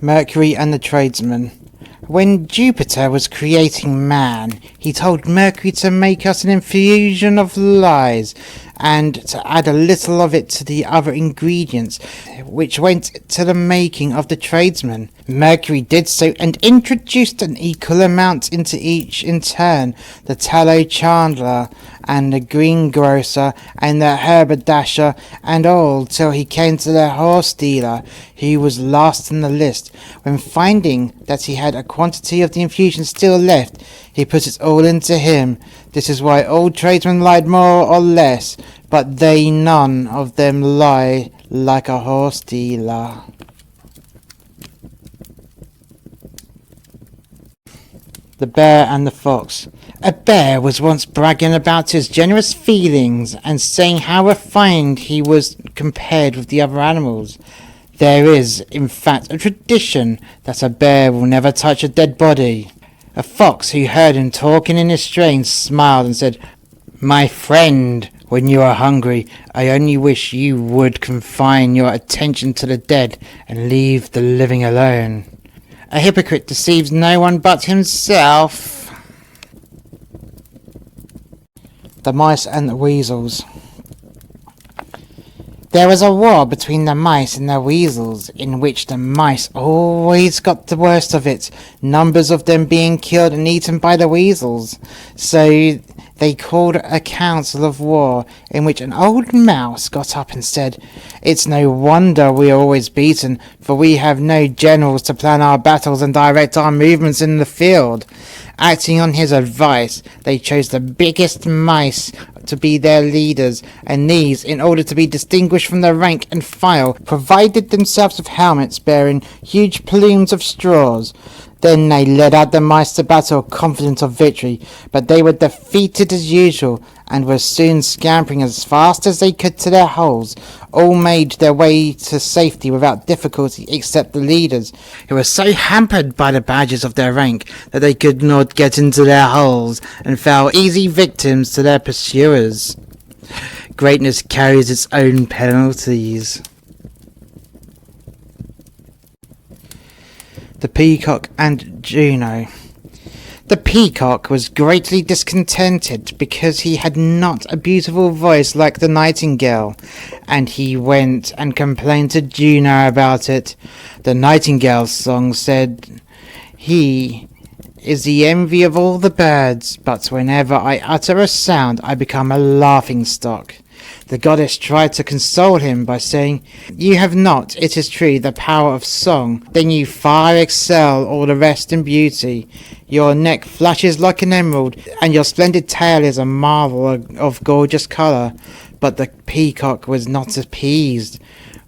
Mercury and the Tradesman. When Jupiter was creating man, he told Mercury to make us an infusion of lies and to add a little of it to the other ingredients, which went to the making of the tradesman. Mercury did so and introduced an equal amount into each in turn, the tallow chandler and the greengrocer and the haberdasher and all, till he came to the horse dealer, who was last in the list. When finding that he had a quantity of the infusion still left, he put it all into him. This is why all tradesmen lied more or less, but they none of them lie like a horse dealer. The Bear and the Fox. A bear was once bragging about his generous feelings and saying how refined he was compared with the other animals. There is, in fact, a tradition that a bear will never touch a dead body. A fox, who heard him talking in his strain, smiled and said, "My friend, when you are hungry, I only wish you would confine your attention to the dead and leave the living alone. A hypocrite deceives no one but himself." The Mice and the Weasels. There was a war between the mice and the weasels, in which the mice always got the worst of it, numbers of them being killed and eaten by the weasels. So they called a council of war, in which an old mouse got up and said, "It's no wonder we are always beaten, for we have no generals to plan our battles and direct our movements in the field." Acting on his advice, they chose the biggest mice to be their leaders, and these, in order to be distinguished from the rank and file, provided themselves with helmets bearing huge plumes of straws. Then they led out the mice to battle, confident of victory, but they were defeated as usual, and were soon scampering as fast as they could to their holes. All made their way to safety without difficulty, except the leaders, who were so hampered by the badges of their rank that they could not get into their holes, and fell easy victims to their pursuers. Greatness carries its own penalties. The Peacock and Juno. The peacock was greatly discontented because he had not a beautiful voice like the nightingale, and he went and complained to Juno about it. The nightingale's song said, "He is the envy of all the birds, but whenever I utter a sound I become a laughing stock." The goddess tried to console him by saying, "You have not, it is true, the power of song, then you far excel all the rest in beauty. Your neck flashes like an emerald, and your splendid tail is a marvel of gorgeous colour." But the peacock was not appeased.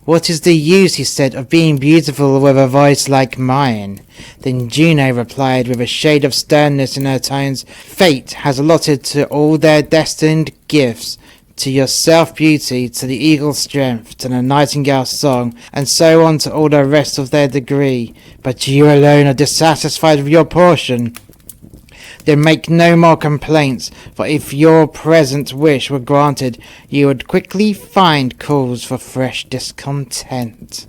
"What is the use," he said, "of being beautiful with a voice like mine?" Then Juno replied with a shade of sternness in her tones, "Fate has allotted to all their destined gifts, to yourself beauty, to the eagle's strength, to the nightingale's song, and so on to all the rest of their degree. But you alone are dissatisfied with your portion. Then make no more complaints, for if your present wish were granted, you would quickly find cause for fresh discontent."